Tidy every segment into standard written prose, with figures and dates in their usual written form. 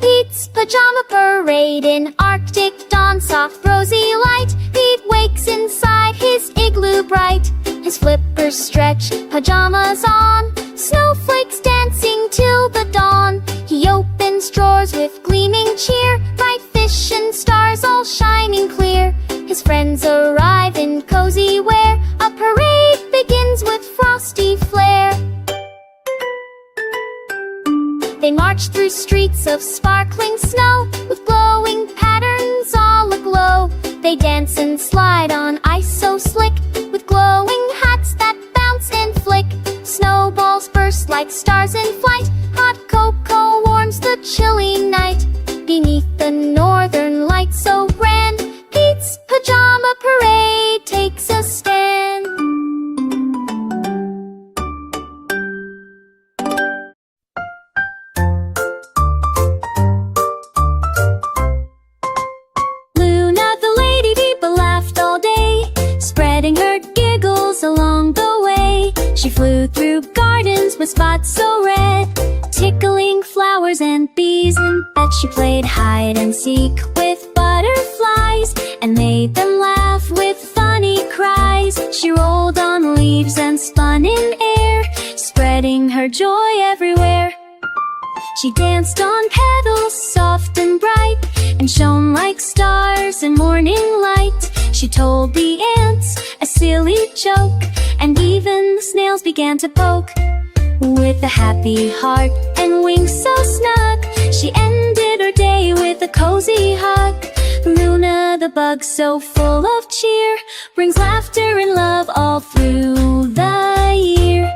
Pete's Pajama Parade in Arctic dawn, soft rosy light. Pete wakes inside his igloo bright. His flippers stretch, pajamas on, snowflakes dancing till the dawn. He opens drawers with gleaming cheer, bright fish and stars all shining clear. His friends arrive in cozy wear, a parade begins with frosty flair. They march through streets of sparkling snow, with glowing patterns all aglow. They dance and slide on ice so slick, with glowing hats that bounce and flick. Snowballs burst like stars in flight, hot cocoa warms the chilly night. Beneath the northern lights so grand, Pete's Pajama Parade takes a stand. Spreading her giggles along the way. She flew through gardens with spots so red, tickling flowers and bees in bed. She played hide and seek with butterflies and made them laugh with funny cries. She rolled on leaves and spun in air, spreading her joy everywhere. She danced on petals soft and bright, and shone like stars in morning light. She told the ants a silly joke, and even the snails began to poke. With a happy heart and wings so snug, she ended her day with a cozy hug. Luna the bug, so full of cheer, brings laughter and love all through the year.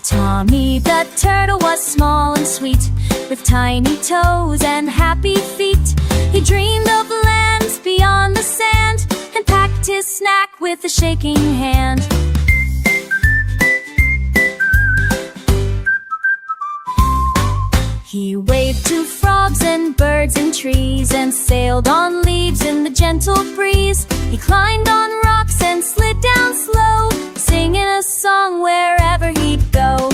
Tommy the turtle was small and sweet, with tiny toes and happy feet. He dreamed of lands beyond the sand, and packed his snack with a shaking hand. He waved to frogs and birds and trees, and sailed on leaves in the gentle breeze. He climbed on rocks and slid down slow, singing a song wherever he'd go.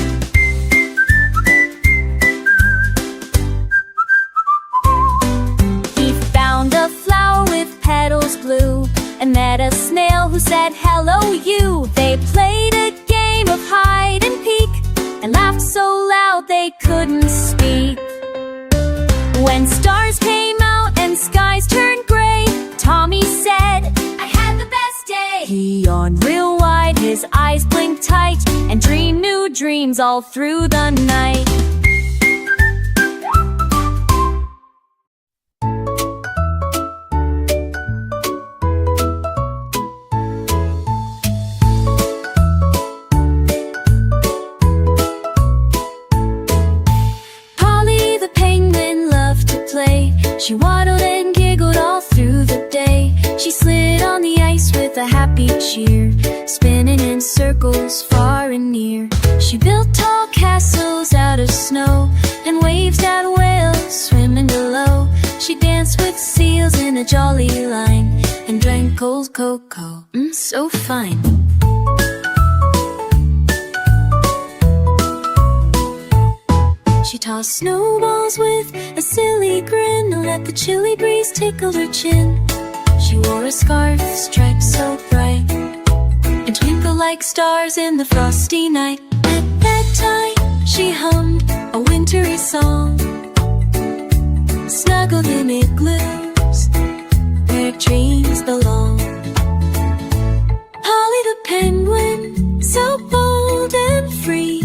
He found a flower with petals blue, and met a snail who said, "Hello, you." They played a game of hide and peek, and laughed so loud they couldn't speak. When stars came out and skies turned gray, Tommy said, "I had the best day." He yawned real wide, his eyes blinked tight, and dreamed new dreams all through the night. She waddled and giggled all through the day. She slid on the ice with a happy cheer, spinning in circles far and near. She built tall castles out of snow, and waved at whales swimming below. She danced with seals in a jolly line, and drank cold cocoa, so fine. She tossed snowballs with a silly grin, and let the chilly breeze tickle her chin. She wore a scarf striped so bright, and twinkled like stars in the frosty night. At bedtime she hummed a wintry song, snuggled in igloos where dreams belong. Polly the penguin, so bold and free,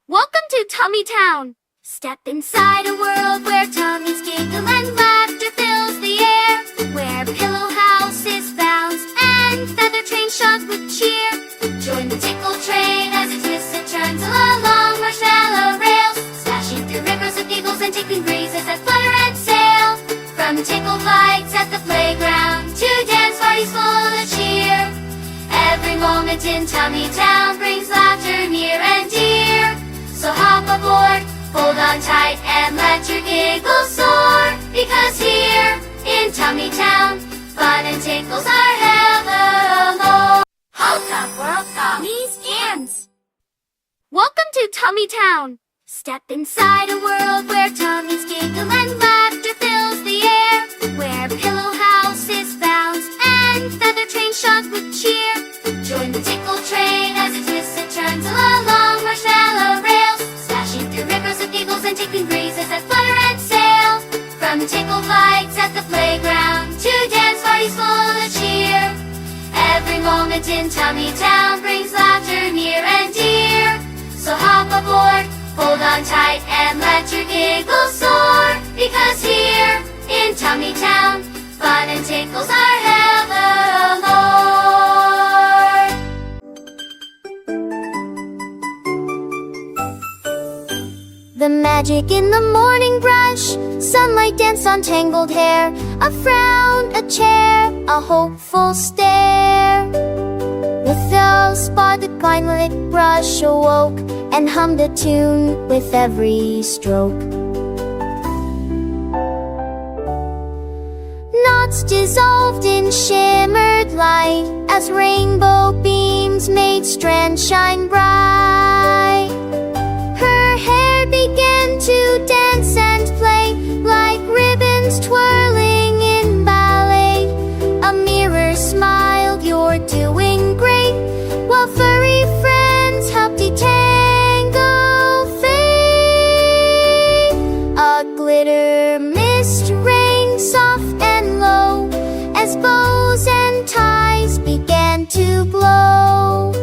Welcome to Tummy Town! Step inside a world where tummies giggle and laughter fills the air, where pillow houses bounce and feather trains shout with cheer. fights at the playground, to dance parties full of cheer. Every moment in Tummy Town brings laughter near and dear. So hop aboard, hold on tight, and let your giggles soar. Because here in Tummy Town, fun and tickles are evermore. Halt up, world tummies and welcome to Tummy Town. Step inside a world where tummies giggle and laughter fills the air, where pillow houses bounce and feather trains shock with cheer. Join the tickle train as it twists and turns along marshmallow rails, splashing through rivers of giggles and tickling breezes that flutter and sail. From tickle fights at the playground, to dance parties full of cheer. Every moment in Tummy Town brings laughter near and dear. So hop aboard, hold on tight, and let your giggles soar. Because here in Tummy Town, fun and tickles are evermore. The magic in the morning brush, sunlight dance on tangled hair, a frown, a chair, a hopeful stare. With a spotted violet brush awoke and hummed a tune with every stroke. Knots dissolved in shimmered light as rainbow beams made strands shine bright. Her hair began to dance and play like ribbons twirling in ballet. A mirror smiled, "You're doing great," while furry friends helped detangle fate. A glitter mist rained soft and low as bows and ties began to blow.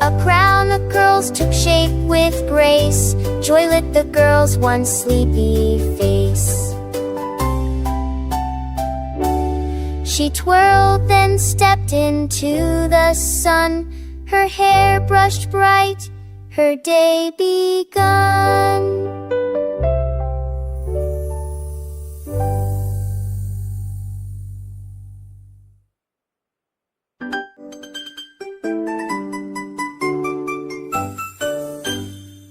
A crown of curls took shape with grace, joy lit the girl's once sleepy face. She twirled, then stepped into the sun, her hair brushed bright, her day begun.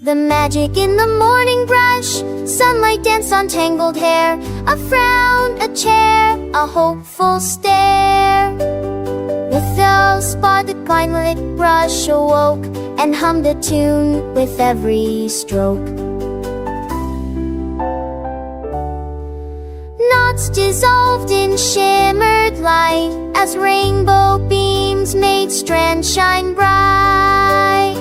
The magic in the morning brush, sunlight dance on tangled hair, a frown, a chair, a hopeful stare. With a spotted violet brush awoke and hummed a tune with every stroke. Knots dissolved in shimmered light as rainbow beams made strands shine bright.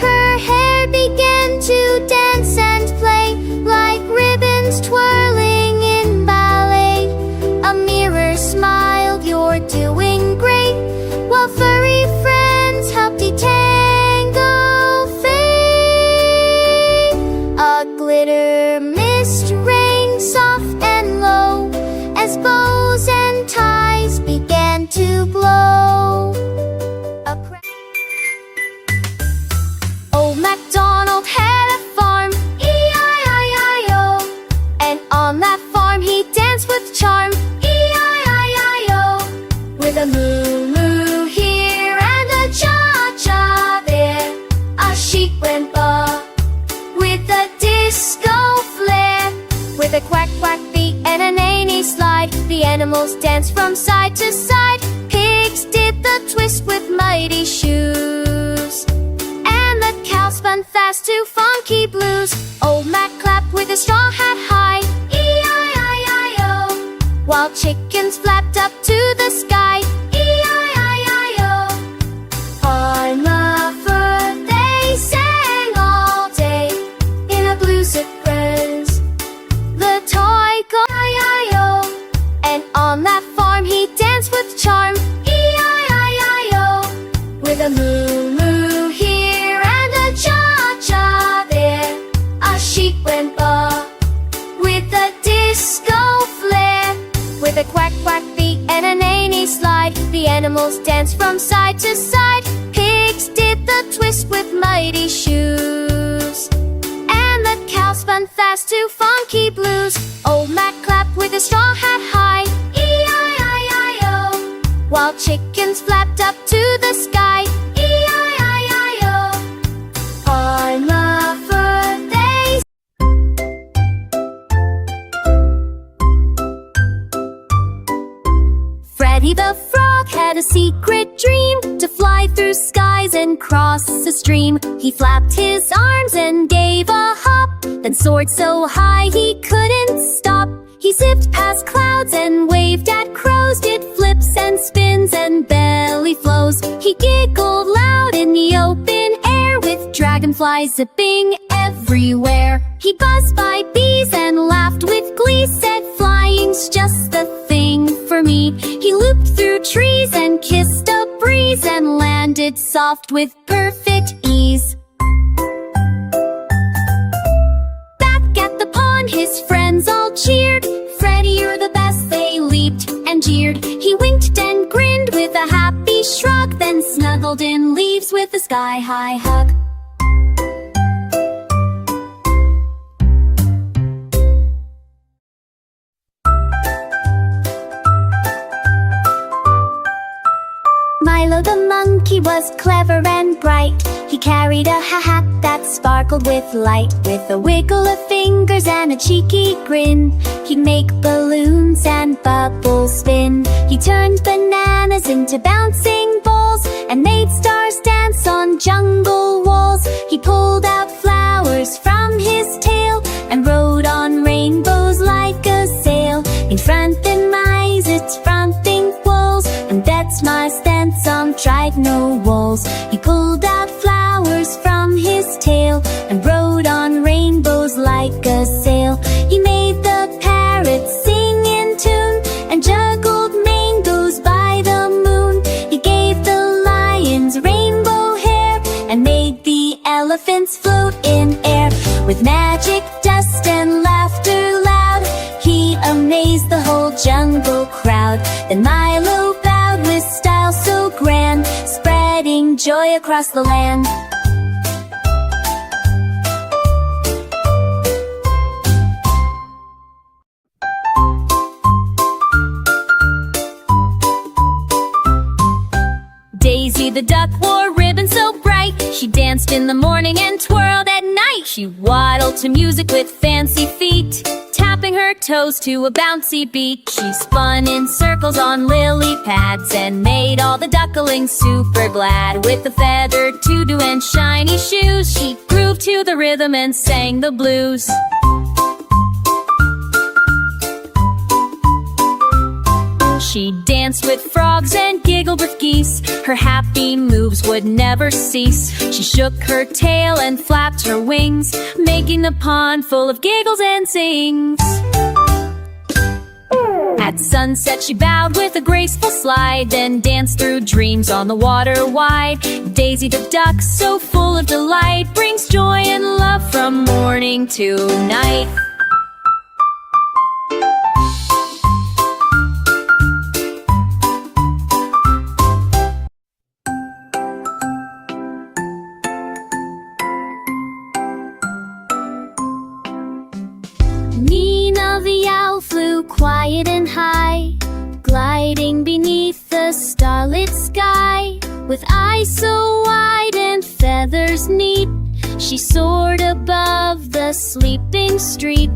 Her hair began to dance and play like ribbons twirling in ballet. A mirror smiled, "You're doing great," while furry friends helped detangle fate. A glitter mist rained soft and low as bows and ties began to blow. Old MacDonald had a farm, E-I-I-I-O, and on that farm he danced with charm, E-I-I-I-O. With a moo-moo here and a cha-cha there, a sheep went by with a disco flair. With a quack-quack beat and a neigh-neigh slide, the animals danced from side to side. Pigs did the twist with mighty shoes, cow spun fast to funky blues. Old Mac clapped with a straw hat high, E-I-I-I-O, while chickens flapped up to the sky, E-I-I-I-O. I'm a bird, they sang all day in a blues of friends. The toy got I-I-O, and on that farm he danced with charm, E-I-I-I-O. With a moo-moo here and a cha-cha there, a sheep went by with a disco flair. With a quack-quack beat and a neigh-neigh slide, the animals danced from side to side. Pigs did the twist with mighty shoes, and the cow all spun fast to funky blues. Old Mac clapped with his straw hat high, E-I-I-I-O, while chickens flapped up to the sky, E-I-I-I-O. I love birthdays. Freddy the Frog had a secret dream to fly through skies and cross a stream. He flapped his arms and gave a hop, then soared so high he couldn't stop. He zipped past clouds and waved at crows, did flips and spins and belly flows. He giggled loud in the open air with dragonflies zipping everywhere. He buzzed by bees and laughed with glee, said flying's just the thing for me. He looped through trees and kissed a breeze and landed soft with perfect ease. Back at the pond his friends all cheered. Freddy, you're the best, they leaped and jeered. He winked and grinned with a happy shrug, then snuggled in leaves with a sky-high hug. Milo the monkey was clever and bright. He carried a hat that sparkled with light. With a wiggle of fingers and a cheeky grin, he'd make balloons and bubbles spin. He turned bananas into bouncing balls and made stars dance on jungle walls. He pulled out flowers from his tail and rode on rainbows like a sail. In front and eyes its fronting walls, and that's my stance on dried no walls. He pulled out flowers from his tail and rode on rainbows like a sail. He made the parrots sing in tune and juggled mangoes by the moon. He gave the lions rainbow hair and made the elephants float in air. With magic, dust, and laughter loud, he amazed the whole jungle crowd. Then Milo bowed with style so grand, spreading joy across the land. Daisy the duck wore ribbons so bright. She danced in the morning and twirled at night. She waddled to music with fancy feet, tapping her toes to a bouncy beat. She spun in circles on lily pads and made all the ducklings super glad. With a feathered tutu and shiny shoes, she grooved to the rhythm and sang the blues. She danced with frogs and giggled with geese. Her happy moves would never cease. She shook her tail and flapped her wings, making the pond full of giggles and sings. At sunset she bowed with a graceful slide, then danced through dreams on the water wide. Daisy the duck, so full of delight, brings joy and love from morning to night. The owl flew quiet and high, gliding beneath the starlit sky. With eyes so wide and feathers neat, she soared above the sleeping street.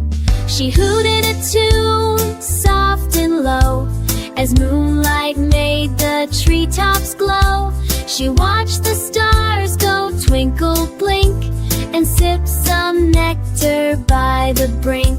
She hooted a tune, soft and low, as moonlight made the treetops glow. She watched the stars go twinkle, blink, and sip some nectar by the brink.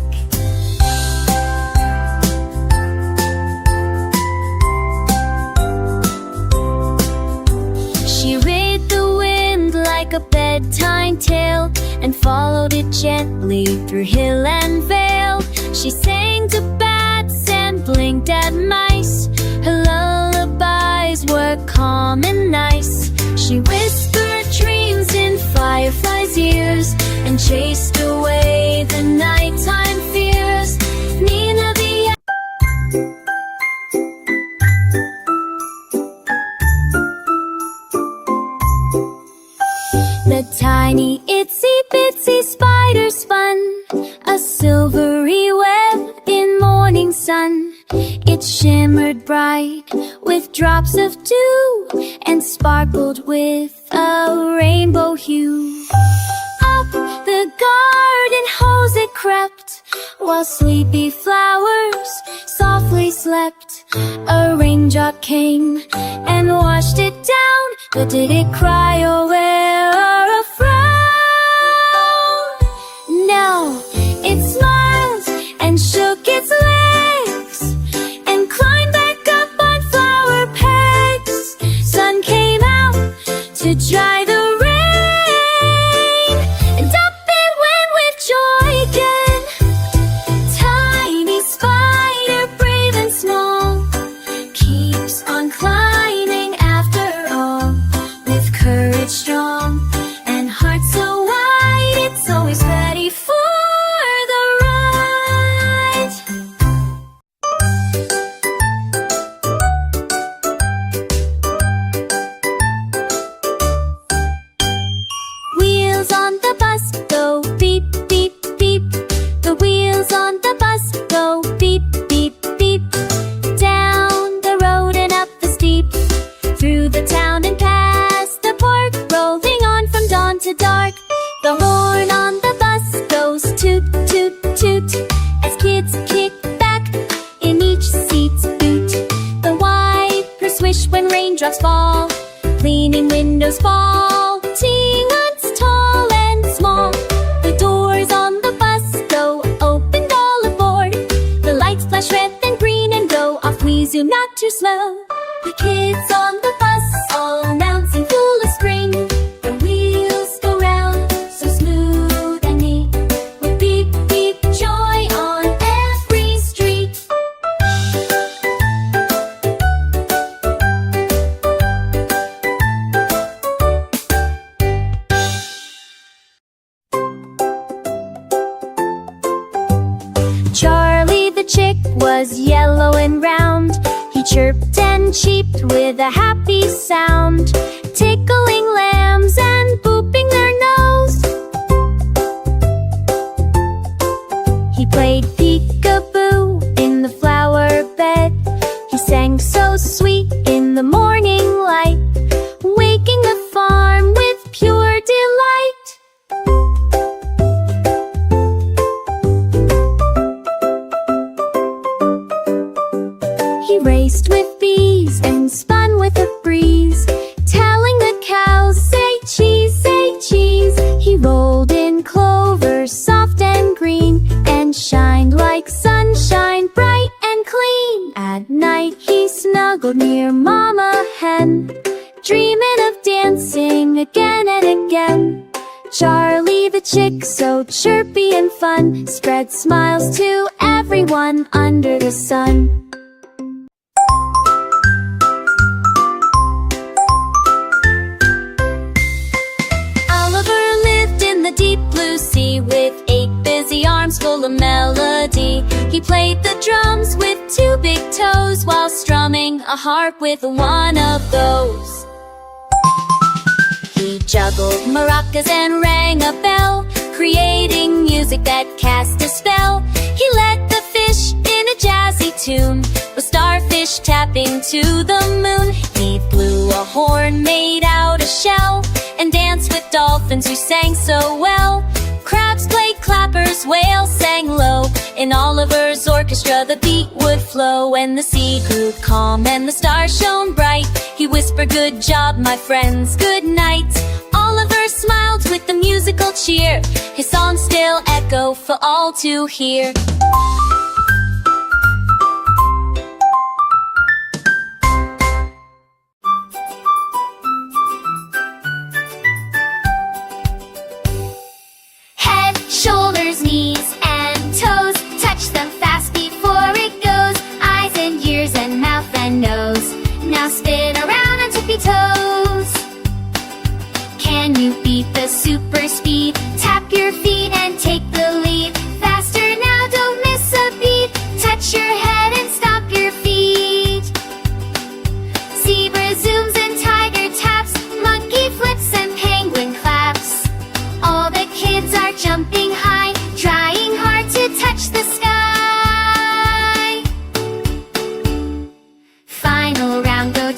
She read the wind like a bedtime tale and followed it gently through hill and vale. She sang to bats and blinked at mice. Her lullabies were calm and nice. She whispered dreams in fireflies' ears and chased away the nighttime fears. Nina the tiny itsy bitsy spider spun A silvery web in morning sun. It shimmered bright with drops of dew and sparkled with a rainbow hue. Up the garden hose it crept, while sleepy flowers softly slept. A raindrop came and washed it down, but did it cry or wear a frown? No, it smiled and shook its legs and climbed back up on flower pegs. Sun came out to dry the rain, and up it went with joy again. Tiny spider, brave and small, keeps on climbing after all, with courage strong and heart so wide, it's always ready for the ride. Wheels on the bus go beep, beep, beep. The wheels on the bus go beep, beep, beep. Down the road and up the steep, through the town and past the park, rolling on from dawn to dark. The horn on the bus goes toot, toot, toot, as kids kick back in each seat's boot. The wipers swish when raindrops fall, cleaning windows fall, teanuts tall and small. The doors on the bus go opened all aboard. The lights flash red and green and go off. We zoom not too slow. The kids on the bus all announcing full of spring. The wheels go round so smooth and neat, with beep, beep, joy on every street. Charlie the chick was yellow and round. He chirped and cheeped with a happy sound, tickling lambs and booping their nose. He played peekaboo in the flower bed. He sang so sweet in the morning light, waking the farm with pure delight. He raced with bees and spun with a breeze, telling the cows, say cheese, say cheese. He rolled in clover, soft and green, and shined like sunshine, bright and clean. At night he snuggled near Mama Hen, dreaming of dancing again and again. Charlie the chick, so chirpy and fun, spread smiles to everyone under the sun. Deep blue sea with 8 busy arms full of melody. He played the drums with 2 big toes while strumming a harp with one of those. He juggled maracas and rang a bell, creating music that cast a spell. He led the fish in a jazzy tune, with starfish tapping to the moon. He blew a horn made out of shell and danced with dolphins who sang so well. Crabs played clappers, whales sang low. In Oliver's orchestra the beat would flow. When the sea grew calm and the stars shone bright, he whispered, "Good job, my friends, good night." Oliver smiled with the musical cheer. His songs still echo for all to hear. Shoulders, knees, and toes, touch them fast before it goes. Eyes and ears and mouth and nose. Now spin around on tippy toes. Can you beat the super speed? Tap your feet and take the lead. Faster now, don't miss a beat. Touch your head and stop your feet. Zebra zooms and tiger taps, monkey flips and penguin claps. All the kids are jumping high, trying hard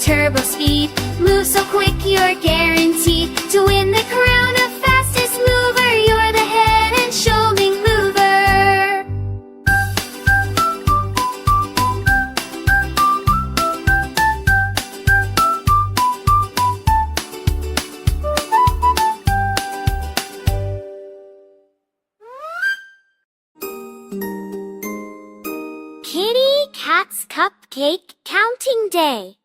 turbo speed. Move so quick, you're guaranteed to win the crown of fastest mover. You're the head and shoulder mover. Kitty Cat's Cupcake Counting Day.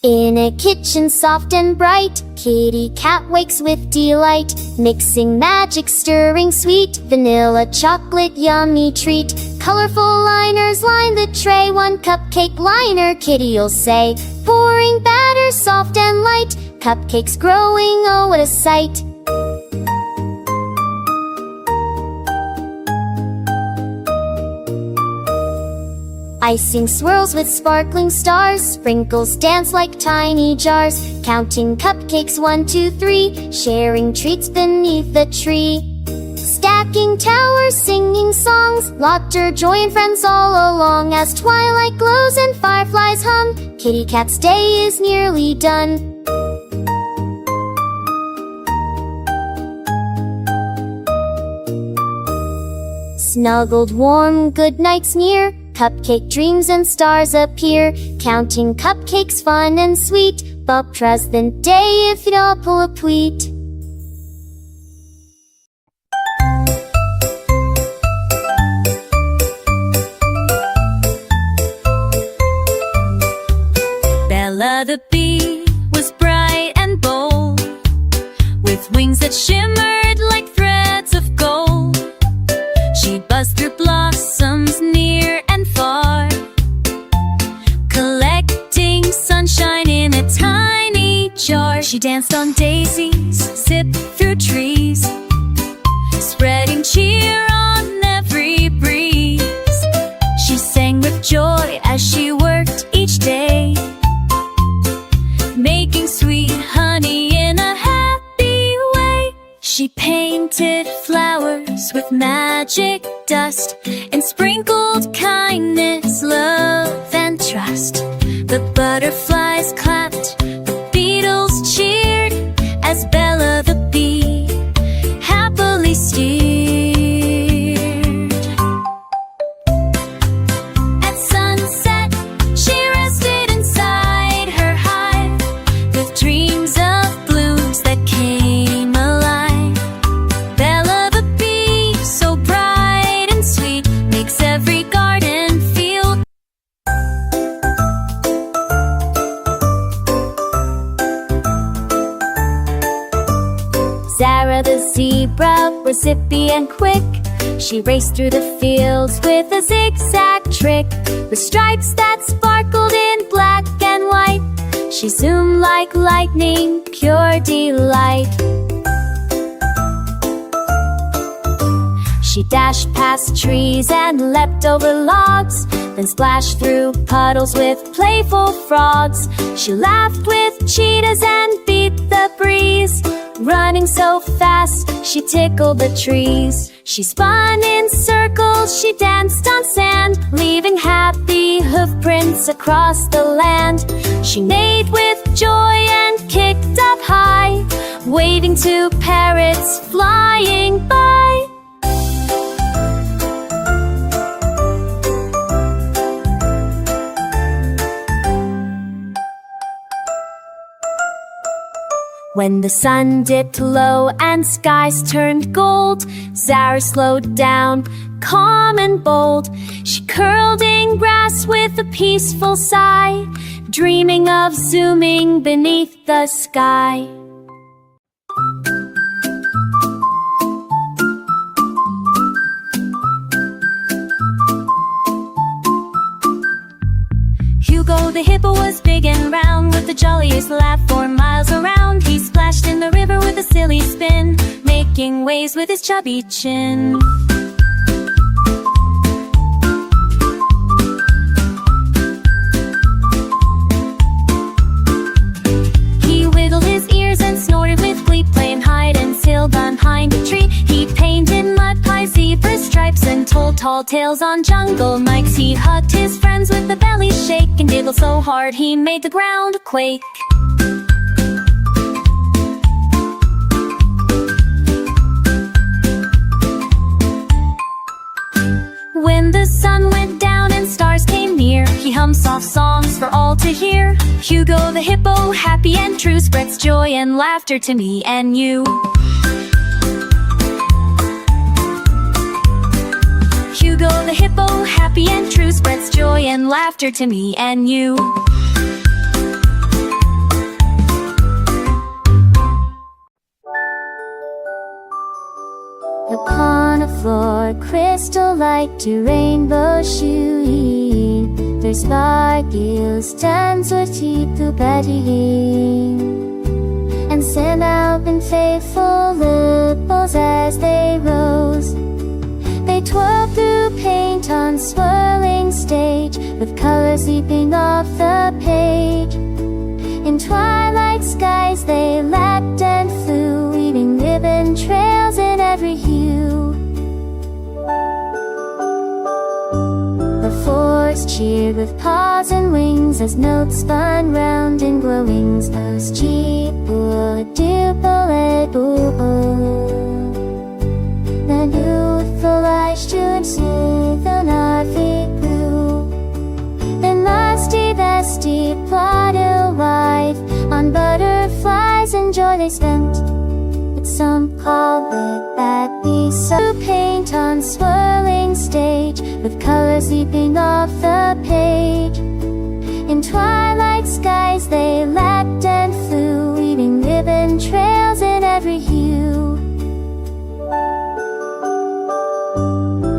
In a kitchen soft and bright, Kitty Cat wakes with delight, mixing magic, stirring sweet, vanilla chocolate yummy treat. Colorful liners line the tray, one cupcake liner Kitty'll say, pouring batter soft and light, cupcakes growing, oh what a sight. Icing swirls with sparkling stars, sprinkles dance like tiny jars, counting cupcakes 1, 2, 3, sharing treats beneath the tree. Stacking towers, singing songs, laughter, joy and friends all along. As twilight glows and fireflies hum, Kitty Cat's day is nearly done. Snuggled warm, good night's near, cupcake dreams and stars appear, counting cupcakes fun and sweet, but present day if you'll pull a tweet. Bella the bee was bright and bold, with wings that shimmered like threads of gold. She buzzed through blossoms near and far, collecting sunshine in a tiny jar. She danced on daisies, zipped through trees, spreading cheer on every breeze. She sang with joy as she worked each day, making sweet honey in a happy way. She painted flowers with magic dust and sprinkled kindness, love, and trust. The butterflies clapped, the beetles cheered, as Bella the bee happily steered. At sunset, she rested inside her hive, with dreams of blooms that came alive. Bella the bee, so bright and sweet, makes every garden feel. Zara the zebra was zippy and quick. She raced through the fields with a zigzag trick, with stripes that sparkled in black and white. She zoomed like lightning, pure delight. She dashed past trees and leapt over logs, then splashed through puddles with playful frogs. She laughed with cheetahs and beat the breeze, running so fast she tickled the trees. She spun in circles, she danced on sand, leaving happy hoof prints across the land. She neighed with joy and kicked up high, waving to parrots flying by. When the sun dipped low and skies turned gold, Zara slowed down, calm and bold. She curled in grass with a peaceful sigh, dreaming of zooming beneath the sky. Hugo the hippo was big and round, with the jolliest laugh for miles around. He splashed in the river with a silly spin, making waves with his chubby chin. He wiggled his ears and snorted with glee, playing hide and seek behind a tree. He painted mud pies, zebra stripes, and told tall tales on jungle nights. He hugged his friends with a belly shake and giggled so hard he made the ground quake. When the sun went down and stars came near, he hummed soft songs for all to hear. Hugo the hippo, happy and true, spreads joy and laughter to me and you. Hugo the hippo, happy and true, spreads joy and laughter to me and you. Upon a floor, crystal light to rainbow sheen. Their sparkles dance with teeth to betting, and send out in faithful ripples as they rose. They twirled through paint on swirling stage, with colors leaping off the page. In twilight skies they lapped and flew, leaving ribbon trails in every hue. The forest cheered with paws and wings as notes spun round in glowings. Those the youthful eyes stood still, the navy blue. Then lusty plodded life on butterflies and joy they spent. But some call it that we so paint on swirling stage, with colors leaping off the page. In twilight skies they lapped and flew, leaving ribbon trails in every hue.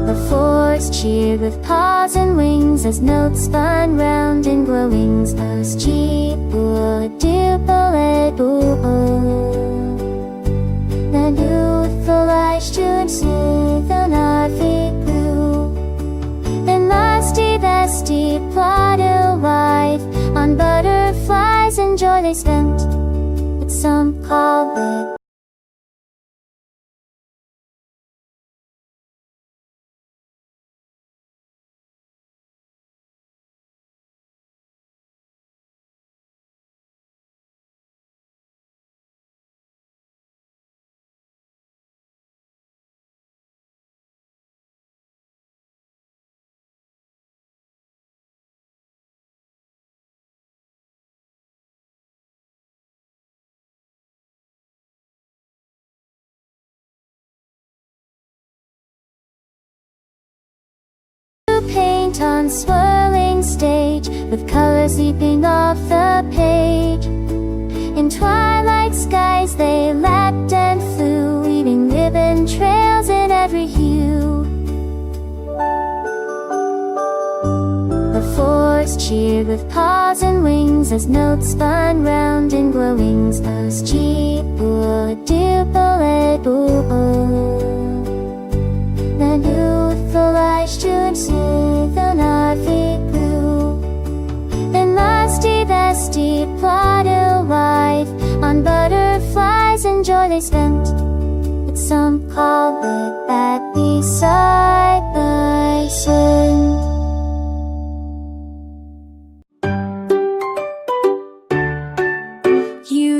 The forest cheered with paws and wings as notes spun round in glowings. Those the youthful eyes stood still, the navy blue. Then lusty plodded life on butterflies and joy they spent. But some call it paint on swirling stage, with colors leaping off the page. In twilight skies they lapped and flew, leaving ribbon trails in every hue. The forest cheered with paws and wings as notes spun round in glowings. Those the youthful eyes stood still, the navy blue. Then lusty plodded life on butterflies and joy they spent. But some call it that we side by side.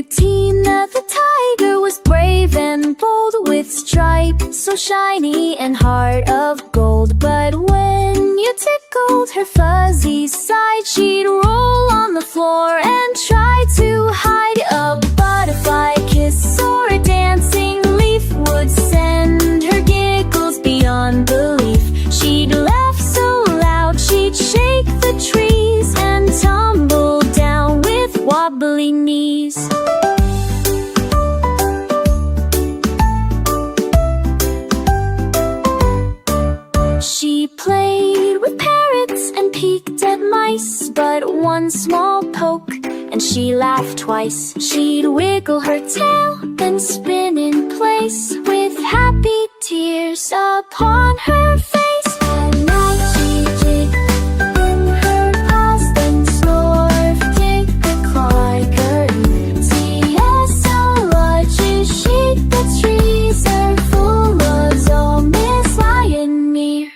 Tina the tiger was brave and bold, with stripes so shiny and heart of gold. But when you tickled her fuzzy side, she'd roll on the floor and try to hide. A butterfly kiss or a dancing leaf would send her giggles beyond belief. She'd laugh so loud she'd shake the trees and tumble down with wobbly knees. She played with parrots and peeked at mice, but one small poke and she laughed twice. She'd wiggle her tail, then spin in place, with happy tears upon her face. And now she jigged in her paws, then snore, tick a like her. See us so large, you shake the trees are full of all Miss Lion Mere.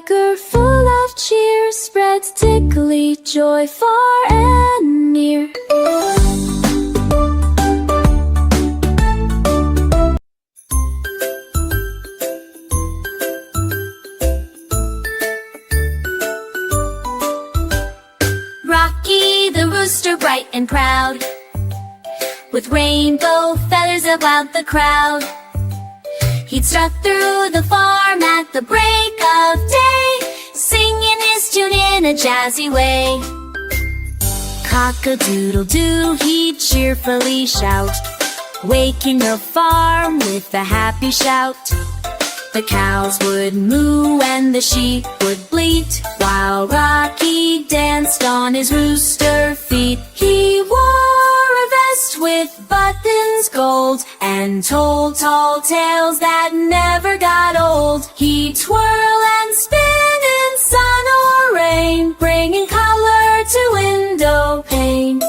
tiger full of cheer spreads tickly joy far and near. Rocky the rooster, bright and proud, with rainbow feathers about the crowd. He'd strut through the farm at the break of day, singing his tune in a jazzy way. Cock-a-doodle-doo, he'd cheerfully shout, waking the farm with a happy shout. The cows would moo and the sheep would bleat, while Rocky danced on his rooster feet. He wore a vest with buttons gold and told tall tales that never got old. He'd twirl and spin in sun or rain, bringing color to window pane.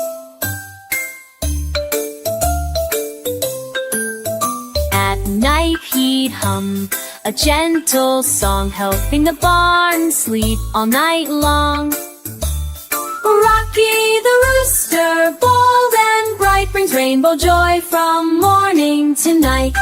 At night he'd hum a gentle song, helping the barn sleep all night long. Rocky the rooster, bold and bright, brings rainbow joy from morning to night.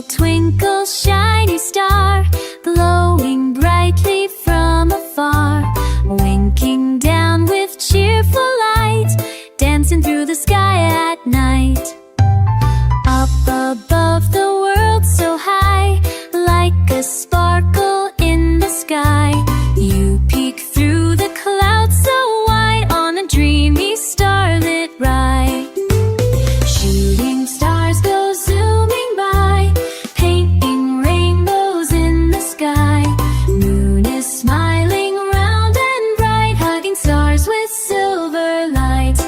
Twinkle, shiny star, glowing brightly from afar, winking down with cheerful light, dancing through the sky at night. Up above the world so high, like a sparkle in the sky, you peek through the clouds so white on a dreamy starlit ride. Shooting stars go zooming by, painting rainbows in the sky. Moon is smiling round and bright, hugging stars with silver light.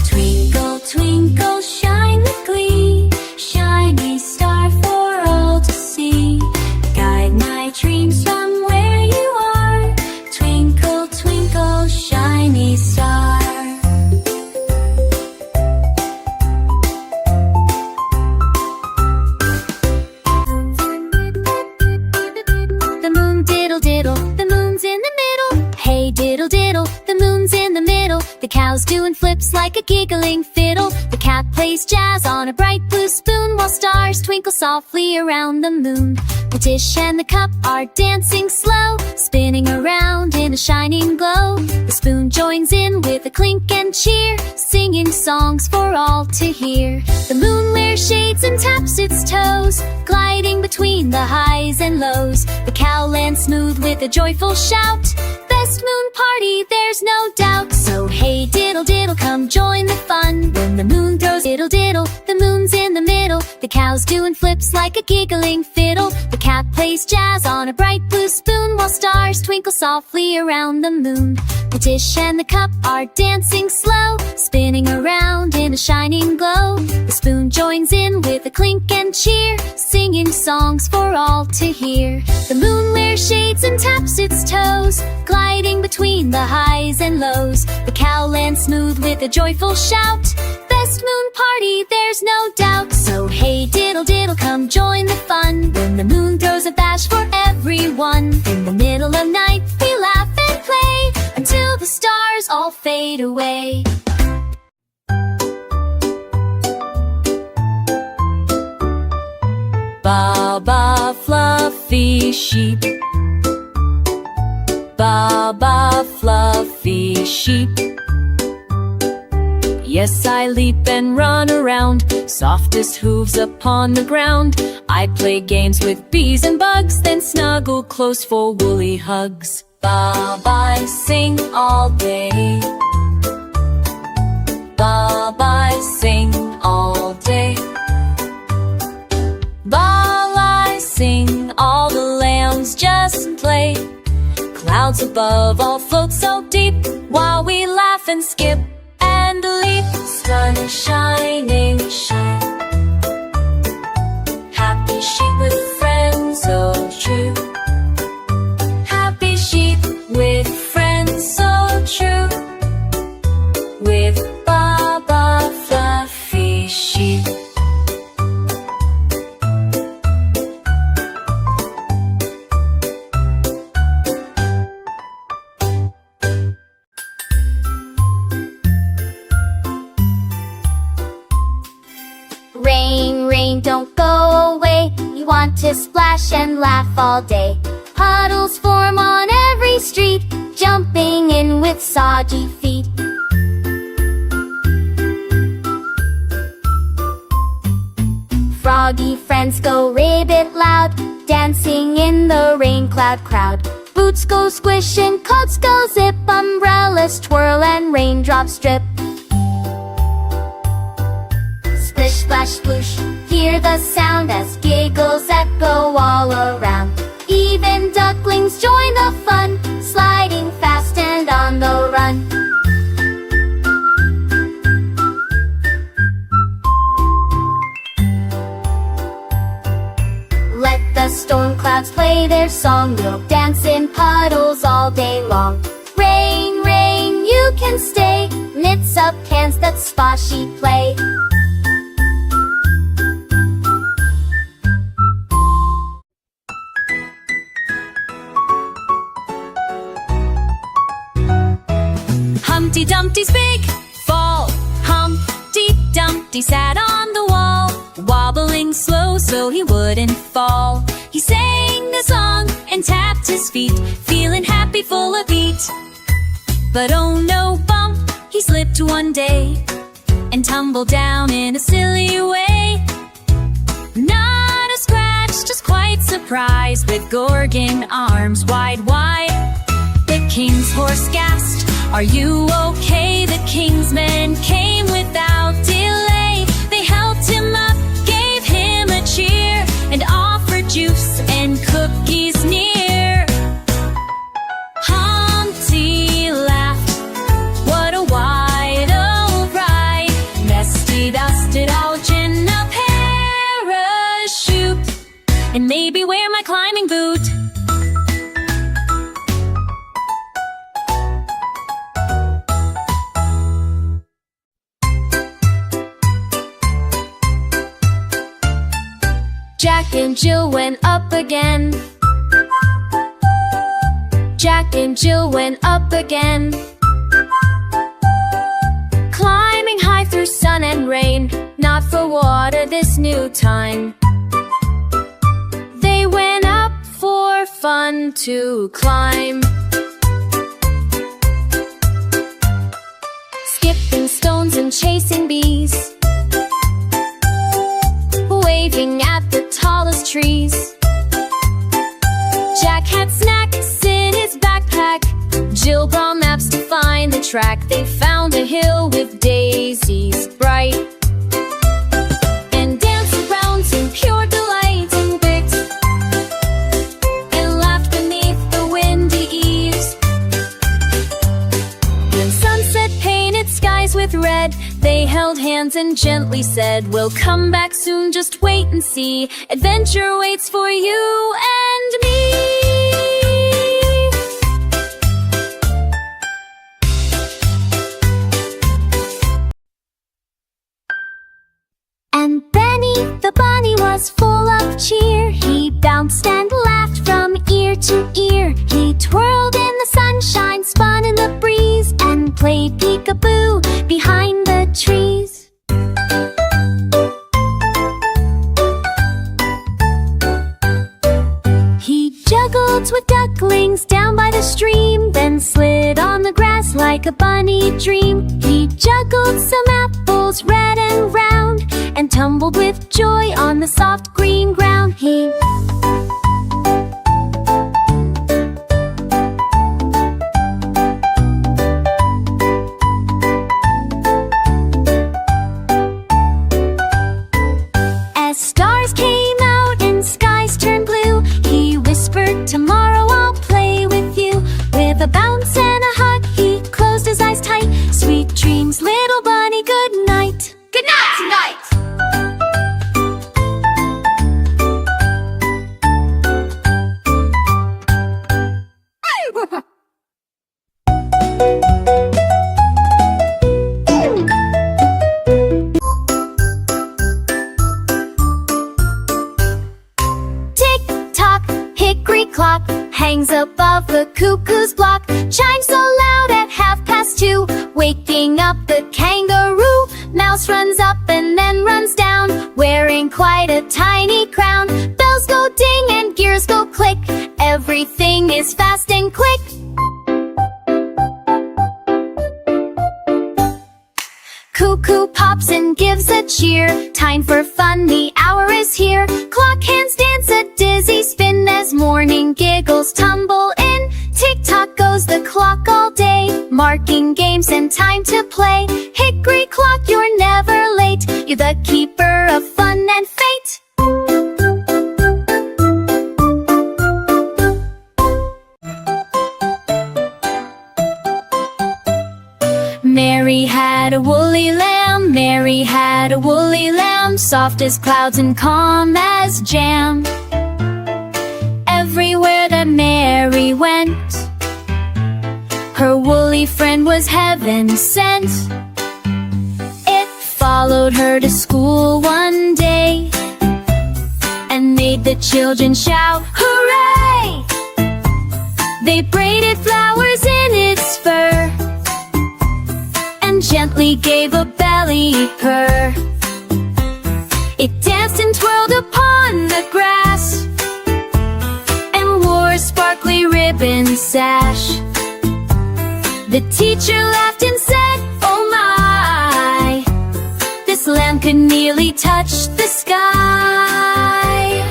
Twinkle, twinkle, shine with glee, shiny star for all to see. Guide my dreams from where you are, twinkle, twinkle, shiny star. The moon diddle diddle, the moon's in the middle. Hey diddle diddle, the moon's in the middle. The cow's doing flips like a giggling fiddle. The cat plays jazz on a bright blue spoon, while stars twinkle softly around the moon. The dish and the cup are dancing slow, spinning around in a shining glow. The spoon joins in with a clink and cheer, singing songs for all to hear. The moon wears shades and taps its toes, gliding between the highs and lows. The cow lands smooth with a joyful shout, best moon party, there's no doubt. So hey diddle diddle, come join the fun. When the moon throws diddle diddle, the moon's in the middle. The cow's doing flips like a giggling fiddle. The cat plays jazz on a bright blue spoon, while stars twinkle softly around the moon. The dish and the cup are dancing slow, spinning around in a shining glow. The spoon joins in with a clink and cheer, singing songs for all to hear. The moon wears shades and taps its toes, gliding between the highs and lows. The cow lands smooth with a joyful shout, best moon party, there's no doubt. So hey diddle diddle, come join the fun. When the moon throws a bash for everyone. In the middle of night we laugh and play, until the stars all fade away. Baba fluffy sheep, Baba fluffy sheep. Yes, I leap and run around, softest hooves upon the ground. I play games with bees and bugs, then snuggle close for woolly hugs. Bye-bye, sing all day. Bye-bye, above all float so deep, while we laugh and skip and leap. Sun shining, shine. Happy sheep with friends so true. Happy sheep with friends so true. With Baba fluffy sheep. Rain, rain, don't go away. You want to splash and laugh all day. Puddles form on every street, jumping in with soggy feet. Froggy friends go ribbit loud, dancing in the rain cloud crowd. Boots go squish and coats go zip, umbrellas twirl and raindrops drip. Splish, splash, sploosh, hear the sound as giggles echo all around. Even ducklings join the fun, sliding fast and on the run. Let the storm clouds play their song, we'll dance in puddles all day long. Rain, rain, you can stay, knits up hands that splashy play. Humpty Dumpty's big fall. Humpty Dumpty sat on the wall, wobbling slow so he wouldn't fall. He sang a song and tapped his feet, feeling happy, full of heat. But oh no, bump, he slipped one day and tumbled down in a silly way. Not a scratch, just quite surprised, with Gorgon arms wide, wide. The king's horse gasped, "Are you okay?" The king's men came without delay. They helped him up, gave him a cheer, and offered juice and cookies near. Humpty laughed, what a wide-o ride. Nesty dusted out in a parachute, and maybe wear my climbing boot. Jack and Jill went up again. Jack and Jill went up again. Climbing high through sun and rain, not for water this new time. They went up for fun to climb. Skipping stones and chasing bees, waving at the tallest trees. Jack had snacks in his backpack, Jill brought maps to find the track. They found a hill with daisies bright, and danced around in pure delight, and picked and laughed beneath the windy eaves. When sunset painted skies with red, they held hands and gently said, "We'll come back soon, just wait and see. Adventure waits for you and me." And Benny the bunny was full of cheer. He bounced and laughed from ear to ear. He twirled in the sunshine, spun in the breeze, and played peekaboo behind the trees. He juggled with ducklings down by the stream, then slid on the grass like a bunny dream. He juggled some apples red and round, and tumbled with joy on the soft green ground. He As stars came out and skies turned blue, he whispered, "Tomorrow I'll play with you." With a up the kangaroo. Mouse runs up and then runs down, wearing quite a tiny crown. Bells go ding and gears go click, everything is fast and quick. Cuckoo pops and gives a cheer, time for fun, the hour is here. Clock hands dance a dizzy spin as morning giggles tumble in. Tick-tock goes the clock all day, marking games and time to play. Hickory clock, you're never late, you're the keeper of fun and fate. Mary had a woolly lamb, Mary had a woolly lamb, soft as clouds and calm as jam. Everywhere that Mary went, her woolly friend was heaven sent. It followed her to school one day and made the children shout, hooray! They braided flowers in its fur and gently gave a belly purr. It danced and twirled upon the grass and wore a sparkly ribbon sash. The teacher laughed and said, oh my, this lamb could nearly touch the sky.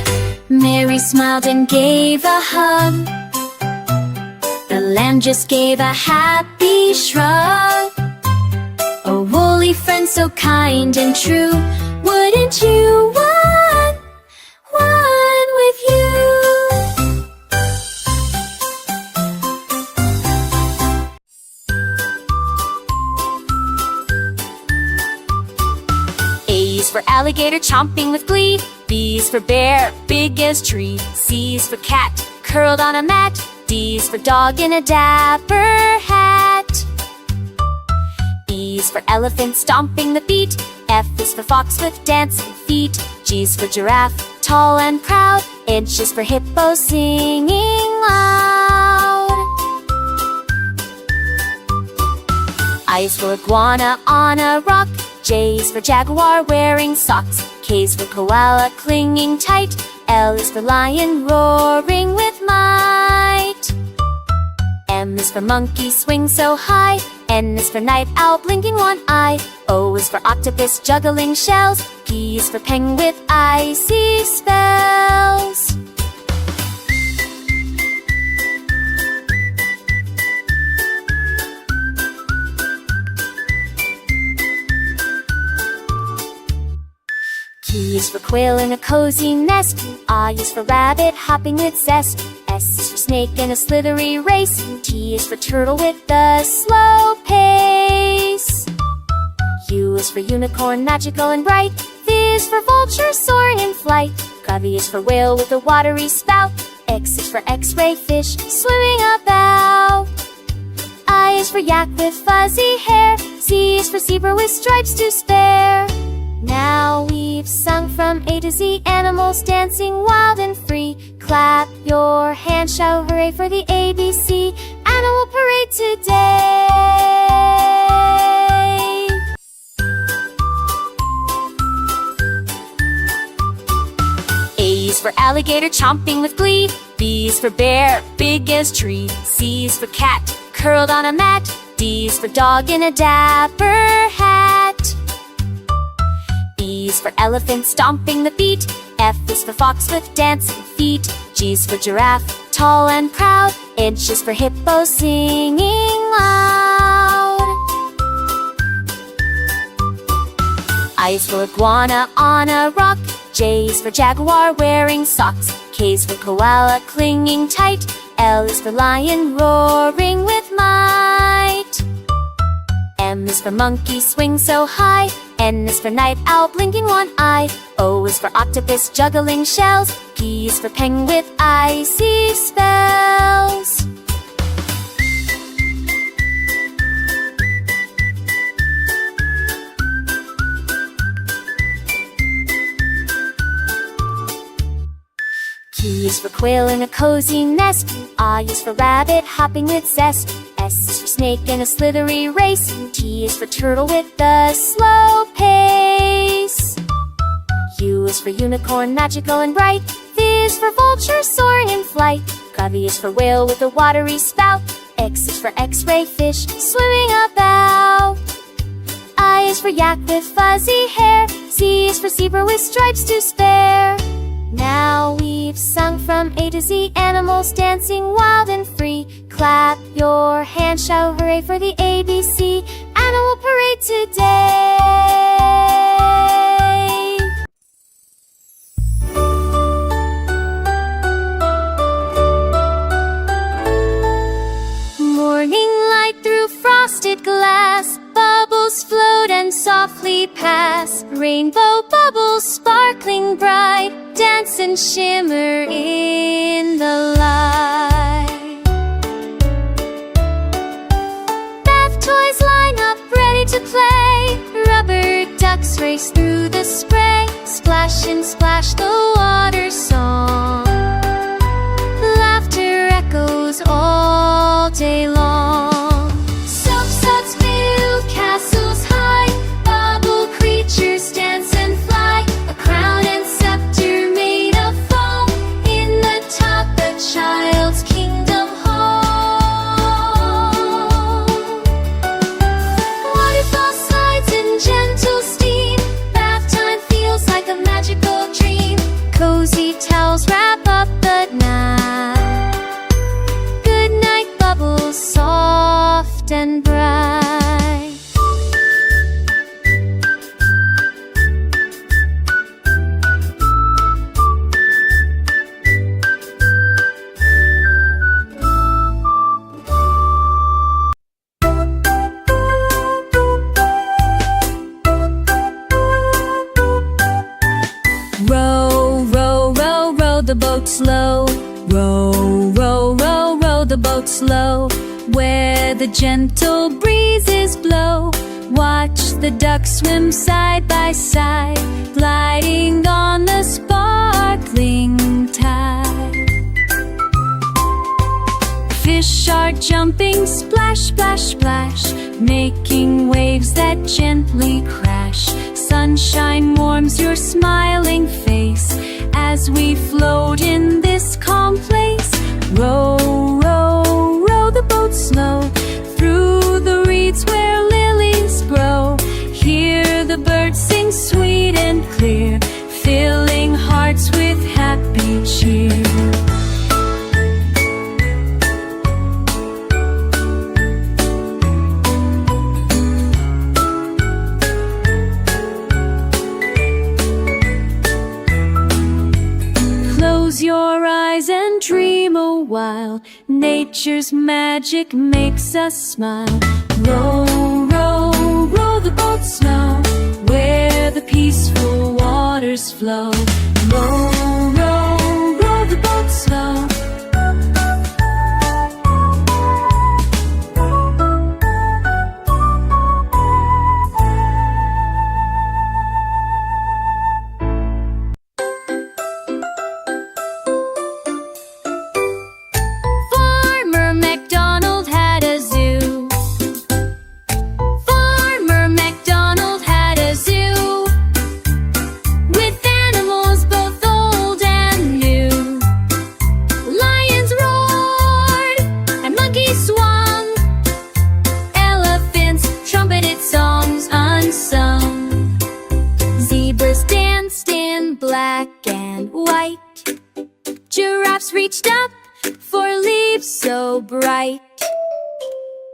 Mary smiled and gave a hug. The lamb just gave a happy shrug. A woolly friend so kind and true, wouldn't you want one with you? A is for alligator chomping with glee, B is for bear, big as tree, C is for cat, curled on a mat, D is for dog in a dapper hat. E is for elephant stomping the beat, F is for fox with dancing feet, G is for giraffe, tall and proud, H is for hippo singing loud. I is for iguana on a rock, J is for jaguar wearing socks, K is for koala clinging tight, L is for lion roaring with might. M is for monkey swing so high, N is for night owl blinking one eye, O is for octopus juggling shells, P is for penguin with icy spells. Q is for quail in a cozy nest, I is for rabbit hopping with zest, S is for snake in a slithery race, T is for turtle with the slow pace. U is for unicorn magical and bright, V is for vulture soaring in flight, W is for whale with a watery spout, X is for x-ray fish swimming about. I is for yak with fuzzy hair, Z is for zebra with stripes to spare. Now we've sung from A to Z, animals dancing wild and free. Clap your hands, shout hooray for the ABC Animal Parade today. A is for alligator chomping with glee, B is for bear, big as tree, C is for cat, curled on a mat, D is for dog in a dapper hat. E is for elephant stomping the beat, F is for fox with dancing feet, G is for giraffe, tall and proud, H is for hippo singing loud. I is for iguana on a rock, J is for jaguar wearing socks, K is for koala clinging tight, L is for lion roaring with might. M is for monkey swing so high, N is for night owl blinking one eye, O is for octopus juggling shells, P is for penguin with icy spells. Q is for quail in a cozy nest, I is for rabbit hopping with zest, S is for snake in a slithery race. T is for turtle with a slow pace. U is for unicorn, magical and bright. V is for vulture soaring in flight. V is for whale with a watery spout. X is for X-ray fish swimming about. I is for yak with fuzzy hair. Z is for zebra with stripes to spare. Now we've sung from A to Z, animals dancing wild and free. Clap your hands, shout hooray for the ABC Animal Parade today. Morning light through frosted glass, bubbles float and softly pass. Rainbow bubbles sparkling bright, dance and shimmer in the light. Bath toys line up ready to play. Rubber ducks race through the spray. Splash and splash the water song. Laughter echoes all day long. Soap suds fill castles high. Bubble creatures dance and fly. A crown and scepter made of foam. In the top the child's kingdom home. Waterfall slides in gentle steam. Bath time feels like a magical dream. Cozy towels wrap up the night. Good night bubbles soft and bright. Row, row, row, row the boat slow. Row, row, row, row the boat slow. Where the gentle breezes blow. Watch the ducks swim side by side, gliding on the sparkling tide. Fish are jumping, splash, splash, splash, making waves that gently crash. Sunshine warms your smiling face as we float in this calm place. Row, row, row the boat slow through the reeds where lilies grow. Hear the birds sing sweet and clear, filling hearts with happy cheer. Close your eyes and dream a while. Nature's magic makes us smile. Row, row, row the boat slow, where the peaceful waters flow. Row, row, row the boat slow. Farmer MacDonald had a zoo. Farmer MacDonald had a zoo, with animals both old and new. Lions roared and monkeys swung. Elephants trumpeted songs unsung. Zebras danced in black and white. Giraffes reached up for leaves so bright.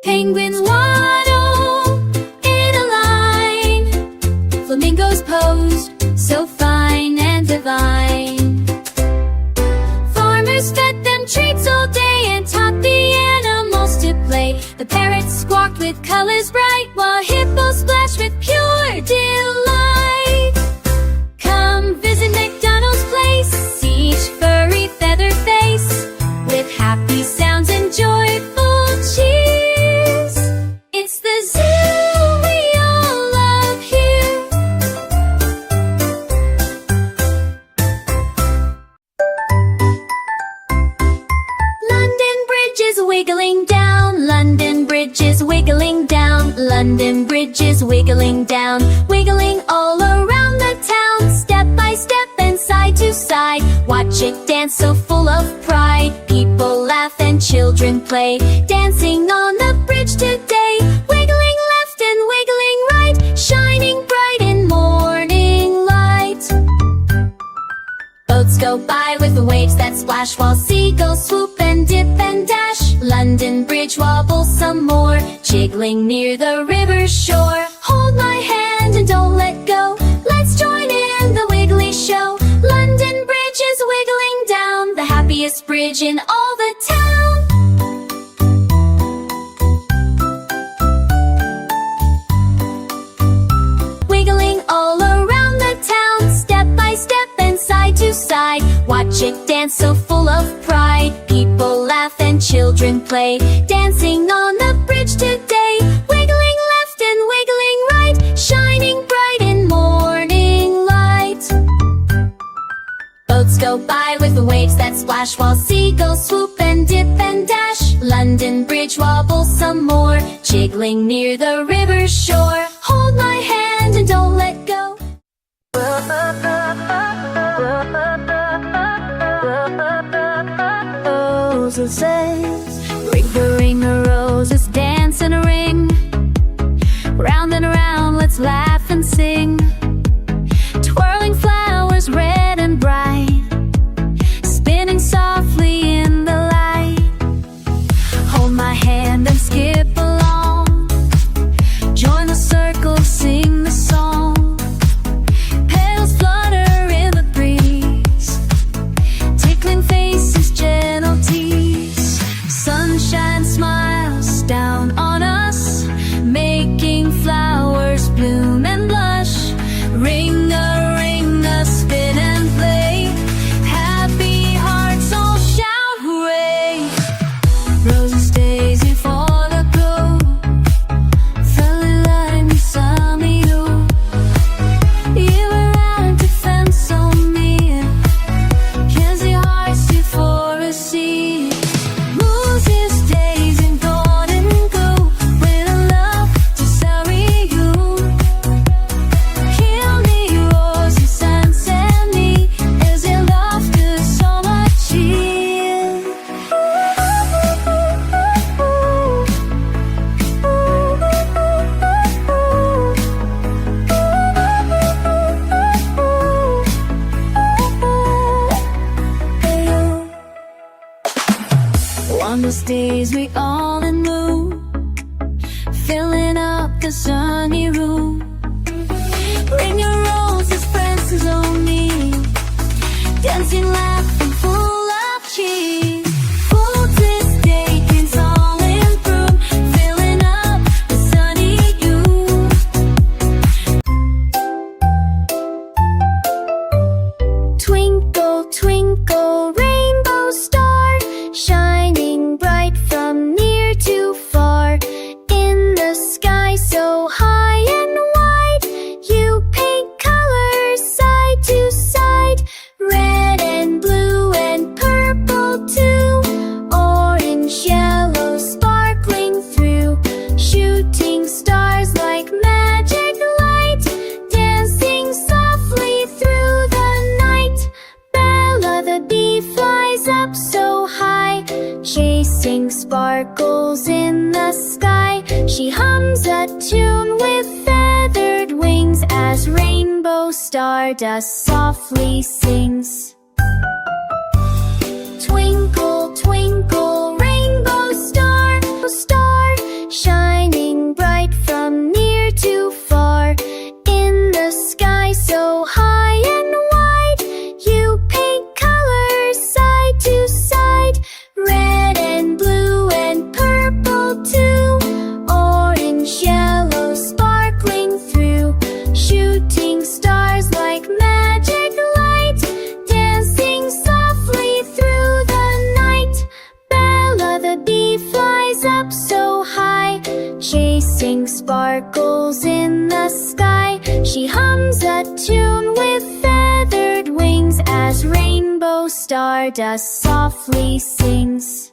Penguins waddle in a line. Flamingos posed so fine and divine. Farmers fed them treats all day and taught the animals to play. The parrots squawked with colors bright, while hippos splashed with pure delight. Come visit McDonald's place, see each furry feather face, with happy sounds and joyful cheers. It's the zoo we all love here. London Bridge is wiggling down. London Bridge is wiggling down. London Bridge is wiggling down, wiggling all around the town. Step by step and side to side, watch it dance so full of pride. People laugh and children play, dancing on the bridge today. Wiggling left and wiggling right, shining bright in morning light. Boats go by with waves that splash, while seagulls swoop and dip and dash. London Bridge wobbles some more, jiggling near the river's shore. Hold my hand and don't let go, let's join in the wiggly show. London Bridge is wiggling down, the happiest bridge in all the town. Wiggling all around the town, step by step and side to side, watch it dance so full of pride. People laugh and children play, dancing on the bridge today. Wiggling left and wiggling right, shining bright in morning light. Boats go by with waves that splash, while seagulls swoop and dip and dash. London Bridge wobbles some more, jiggling near the river's shore. Hold my hand and don't let go. Roses says, ring a roses, dance in a ring. Round and around, let's laugh and sing. Twirling flowers red and bright, spinning softly in the light. Hold my hand and skip along, join the circle, sing the song. Petals flutter in the breeze, tickling faces, gentle tease. Sunshine smiles down on us, making flowers bloom and blush. Ring a spin and play, happy hearts all shout hooray. Roses, daisy for the glow, följ lime samio. Ge varandra fans som mer, candy hearts you for a sea. Roses, days and golden go, with a love to sorry you. Kill me roses and send me, as your laughter so much cheer. On those days we all in bloom, filling up the sunny room. Bring your roses, friends only, dancing, laughing, full of cheer. Hold this day, dance all in bloom, filling up the sunny you. Twinkle, twinkle, rainbow star, shining bright from near to far. In the sky so high and wide, you paint colors side to side. Red and blue and purple too, orange, yellow, sparkling through. Shooting stars like magic light, dancing softly through the night. Bella the bee flies up so high, chasing sparkles in the sky. She hums a tune with feathered wings, as rainbow stardust softly sings. Twinkle, twinkle, rainbow star, star, shining bright from near to far. In the sky so high and wide, you paint colors side to side. Red and blue and purple too, orange, yellow, sparkling through. Shooting stars like magic light, dancing softly through the night. Bella the bee flies up so high, chasing sparkles in the sky. She hums a tune with feathered wings, as rainbow stardust softly sings.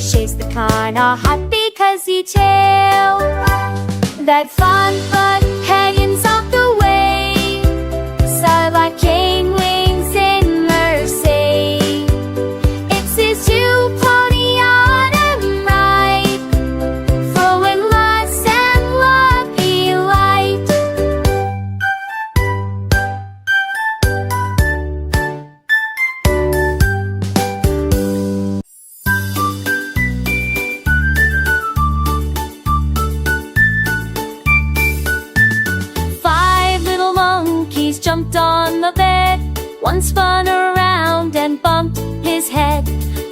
fish chased the kinda hot because he tail that fun but hangings off the way. Starlight cane wings in mercy. It's his two-pony autumn ride, full with lots and lovely light. Five little monkeys jumped on the bed. One spun around and bumped his head.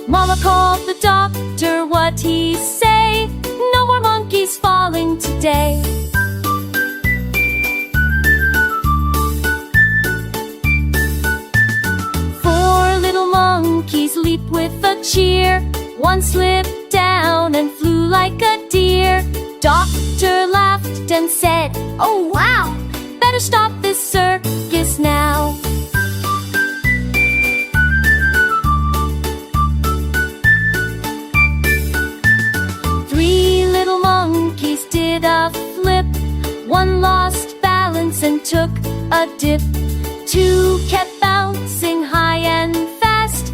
Mama called the doctor, what'd he say? No more monkeys falling today. Four little monkeys leaped with a cheer. One slipped down and flew like a deer. Doctor laughed and said, "Oh wow, better stop this circus now." Three little monkeys did a flip. One lost balance and took a dip. Two kept bouncing high and fast.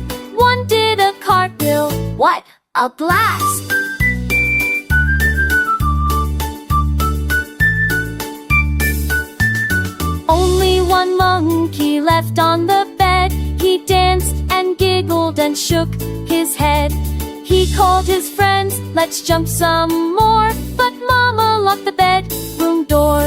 One did a cartwheel. What a blast! Only one monkey left on the bed. He danced and giggled and shook his head. He called his friends, let's jump some more. But Mama locked the bedroom door.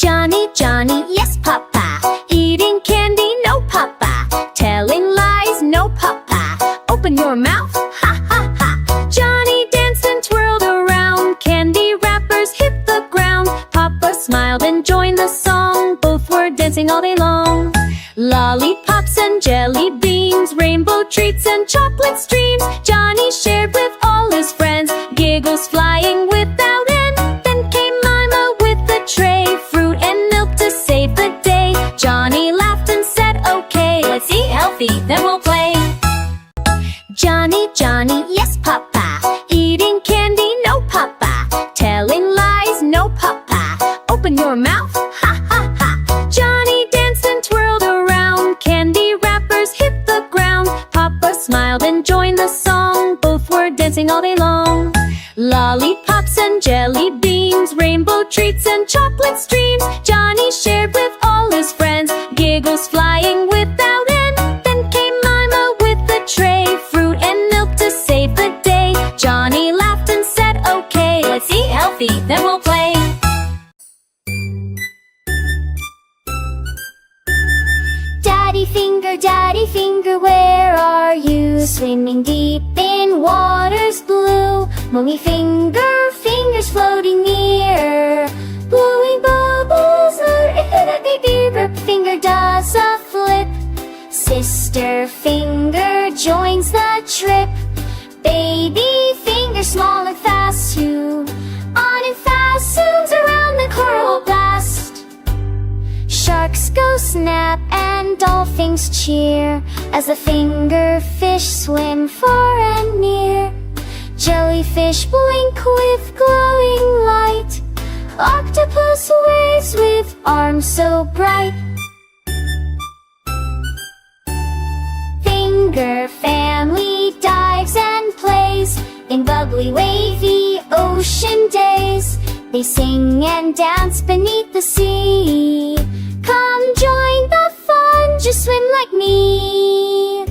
Johnny, Johnny, yes papa. Eating candy, no papa. Telling lies, no papa. Open your mouth, ha ha ha. Johnny danced and twirled around. Candy wrappers hit the ground. Papa smiled and joined the song. Both were dancing all day long. Lollipops and jelly beans, rainbow treats and chocolate streams. Johnny shared with all his friends. Giggles flying without end. Then came Mama with the tray. Fruit and milk to save the day. Johnny laughed and said, okay, let's eat healthy, then we'll play. Johnny, Johnny, yes papa. Eating candy, no papa. Telling lies, no papa. Open your mouth, ha ha ha. Johnny danced and twirled around. Candy wrappers hit the ground. Papa smiled and joined the song. Both were dancing all day long. Lollipops and jelly beans, rainbow treats and chocolate streams. Johnny shared with all his friends. Giggles flying without end. Then came Mama with the tray. Fruit and milk to save the day. Johnny laughed and said, okay, let's eat healthy, then we'll play. Daddy finger, where are you? Swimming deep in waters blue. Mommy finger, fingers floating near. Blowing bubbles, baby finger does a flip. Sister finger joins the trip. Baby finger, small and fast too. On and fast, zooms around the coral blast. Sharks go snap and dolphins cheer as the finger fish swim far and near. Jellyfish blink with glowing light. Octopus waves with arms so bright. Finger family dives and plays in bubbly wavy ocean days. They sing and dance beneath the sea. Come join the fun, just swim like me.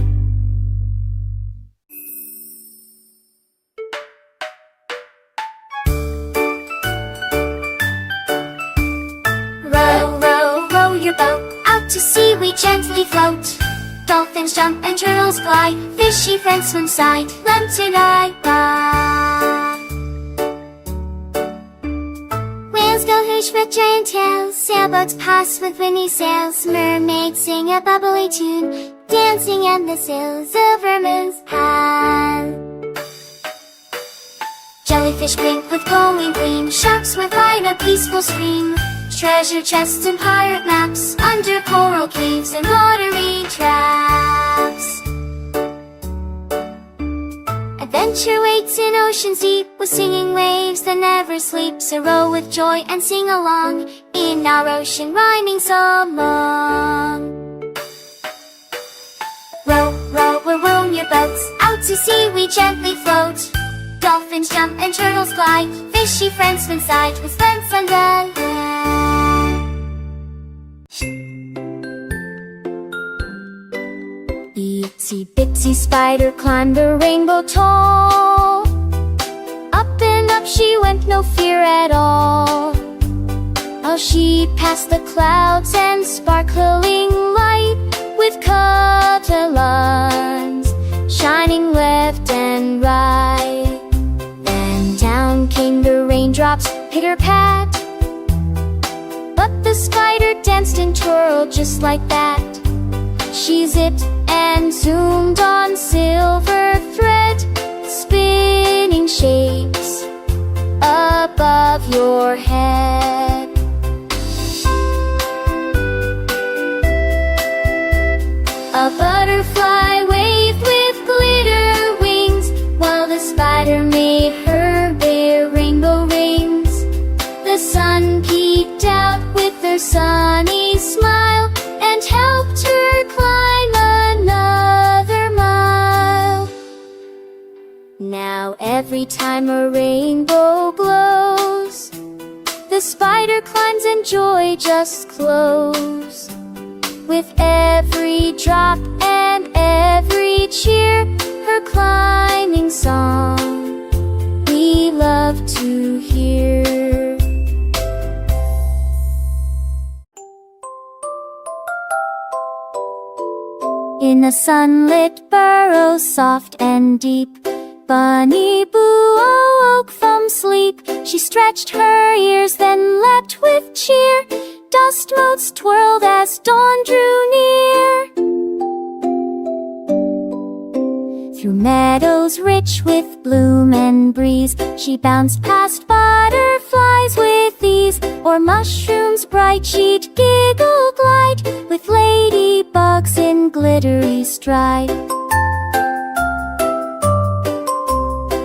Row, row, row your boat out to sea, we gently float. Dolphins jump and turtles fly, fishy friends swim side, lantern eye, whales go hoosh with giant tails, sailboats pass with windy sails. Mermaids sing a bubbly tune, dancing in the sails over moon's path. Jellyfish blink with glowing gleam, sharks with light a peaceful scream. treasure chests and pirate maps, under coral caves and watery traps. Adventure waits in oceans deep, with singing waves that never sleep. So row with joy and sing along in our ocean rhyming song. Row, row, we're rowing your boats, out to sea we gently float. Dolphins jump and turtles glide, fishy friends swim side with friends on the land. Itsy bitsy spider climbed the rainbow tall. Up and up she went, no fear at all. Oh, she passed the clouds and sparkling light, with catalans shining left and right. Then down came the raindrops, pitter-pat, but the spider danced and twirled just like that. She zipped and zoomed on silver thread, spinning shapes above your head. A butterfly waved with glitter wings, while the spider made her bare rainbow rings. The sun peeked out with her sunny smile, and helped her climb another mile. Now every time a rainbow glows, the spider climbs and joy just glows. With every drop and every cheer, her climbing song we love to hear. In a sunlit burrow, soft and deep, Bunny Boo awoke from sleep. She stretched her ears, then leapt with cheer. Dust motes twirled as dawn drew near. Through meadows rich with bloom and breeze, she bounced past butterflies with ease. O'er mushrooms bright she'd giggled light, with ladybugs in glittery stride.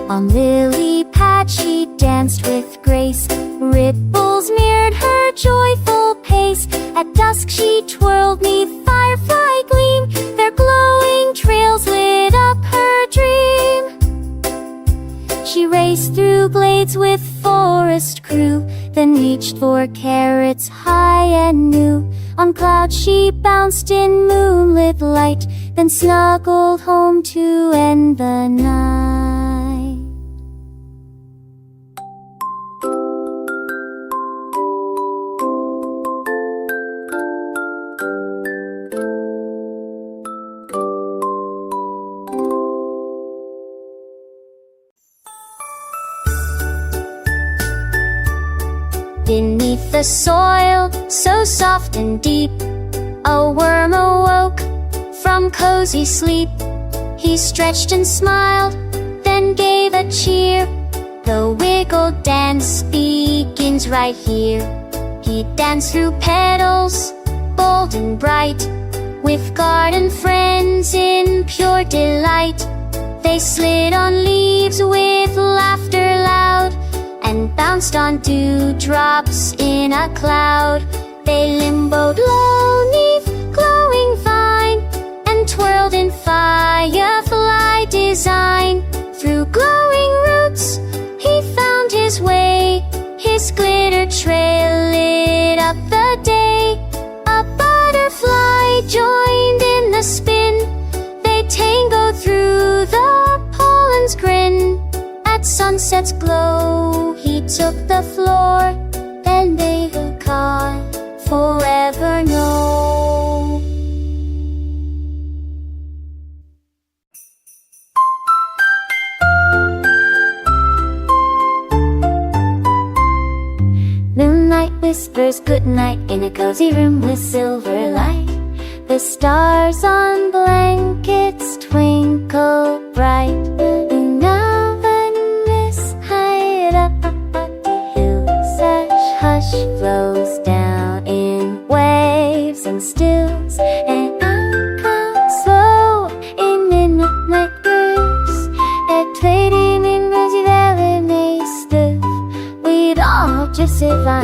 On lily pad she danced with grace, ripples mirrored her joyful pace. At dusk she twirled 'neath firefly gleam, their glowing trails lit up her dream. She raced through glades with forest crew, then reached for carrots high and new. On clouds she bounced in moonlit light, then snuggled home to end the night. Beneath the soil, so soft and deep, a worm awoke from cozy sleep. He stretched and smiled, then gave a cheer. The wiggle dance begins right here. He danced through petals, bold and bright, with garden friends in pure delight. They slid on leaves with laughter loud, and bounced on dewdrops in a cloud. They limboed low 'neath glowing vine, and twirled in firefly design. Through glowing roots he found his way, his glitter trail lit up the day. A butterfly joined in the spin, they tangled through the pollen's grin. At sunset's glow he took the floor, and they who can't forever know. Moonlight whispers goodnight in a cozy room with silver light. The stars on blankets twinkle bright. Flows down.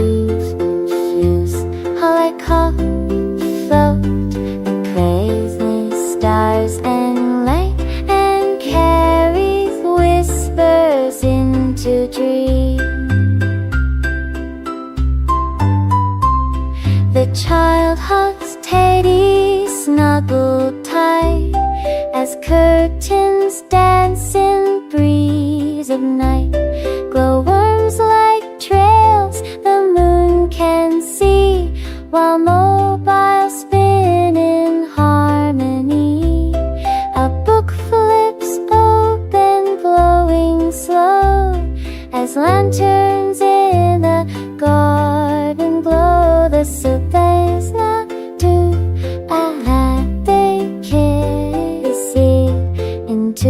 shoes, like hawk float and praise the stars and light and carries whispers into dreams. The child hugs Teddy snuggled tight as curtains dance in breeze of night. Glowworms like trails the moon can see, while mobiles spin in harmony. A book flips open, glowing slow, as lanterns in the garden glow. The silhouettes not do a happy kissing into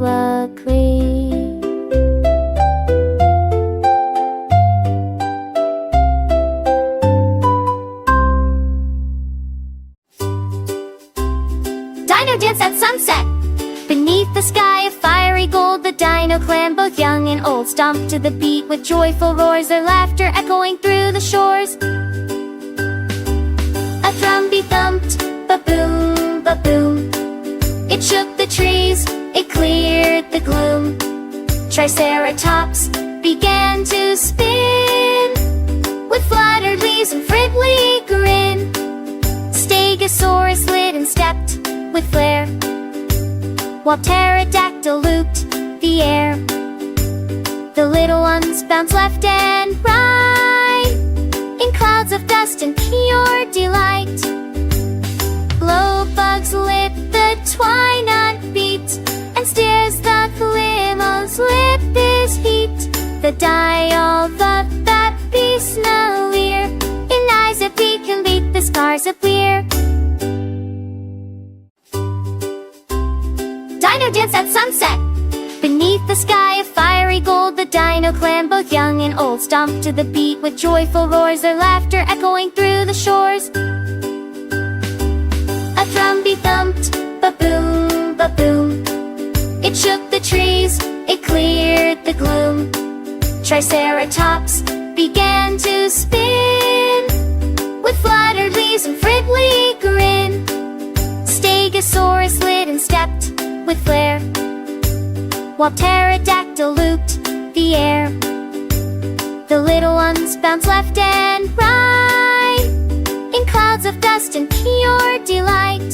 a gleam. Dino dance at sunset. Beneath the sky of fiery gold, the Dino clan, both young and old, stomp to the beat with joyful roars, their laughter echoing through the shores. A drumbeat thumped, ba-boom, ba-boom. It shook the trees, it cleared the gloom. Triceratops began to spin with fluttered leaves and friendly grin. Stegosaurus slid and stepped with flair, while pterodactyl looped the air. The little ones bounced left and right in clouds of dust and pure delight. Glowbugs lit the twine beat, and steers the limos lit this heat. The dial of that beast now leer, in eyes that we can beat the scars of fear. Dino dance at sunset. Beneath the sky of fiery gold, the Dino clan, both young and old, stomp to the beat with joyful roars, their laughter echoing through the shores. A drumbeat thumped, ba-boom, ba-boom. It shook the trees, it cleared the gloom. Triceratops began to spin with fluttered leaves and friendly grin. Stegosaurus slid and stepped with flair, while pterodactyl looped the air. The little ones bounced left and right in clouds of dust and pure delight.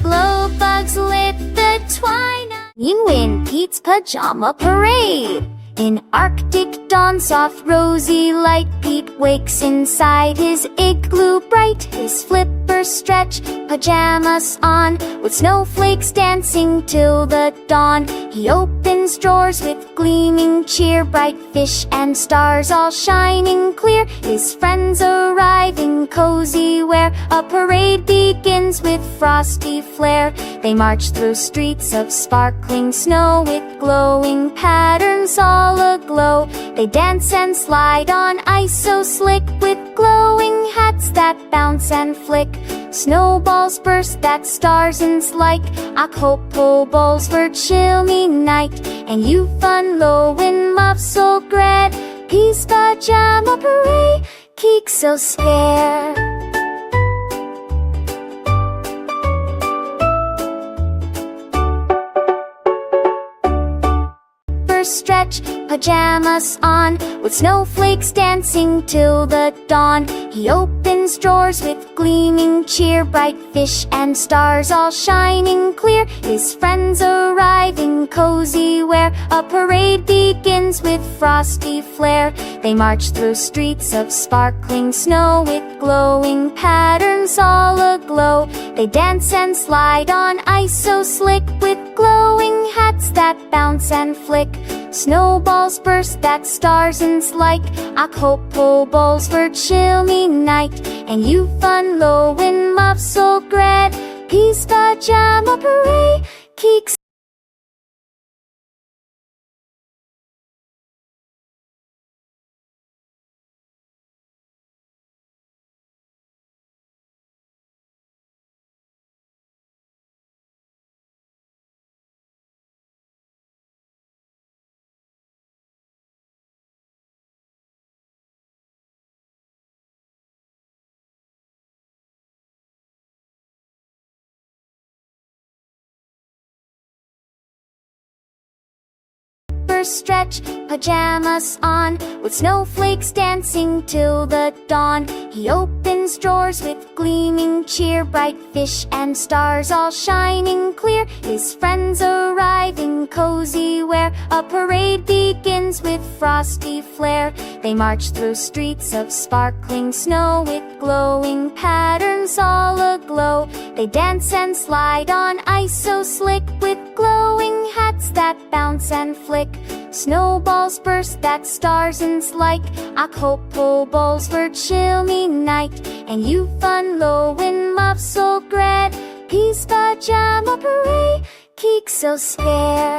Glowbugs lit the twine. Penguin Pete's Pajama Parade. In Arctic dawn, soft rosy light, Pete wakes inside his igloo bright. His flippers stretch, pajamas on, with snowflakes dancing till the dawn. He opens drawers with gleaming cheer, bright fish and stars all shining clear. His friends arrive in cozy wear, a parade begins with frosty flair. They march through streets of sparkling snow with glowing patterns all aglow. They dance and slide on ice so slick, with glowing hats that bounce and flick. Snowballs burst that stars and like Acapulco balls for chilly night. And you fun low in mopsel grad, Peace Pajama Parade, geek so spare. Stretch, pajamas on, with snowflakes dancing till the dawn. He opens drawers with gleaming cheer, bright fish and stars all shining clear. His friends arrive in cozy wear, a parade begins with frosty flair. They march through streets of sparkling snow with glowing patterns all aglow. They dance and slide on ice so slick, with glowing hats that bounce and flick. Snowballs burst that stars and like Acapulco balls for chilly night. And you fun low in mopsel grad, Peace Pajama Parade, geeks. shoulders stretch, pajamas on, with snowflakes dancing till the dawn. He opens drawers with gleaming cheer, bright fish and stars all shining clear. His friends arrive in cozy wear, a parade begins with frosty flair. They march through streets of sparkling snow with glowing patterns all aglow. They dance and slide on ice so slick, with glowing hats that bounce and flick. Snowballs burst that stars and like Acapulco balls for chilly night. And you fun low in love so great, peace pajama parade, geek so spare.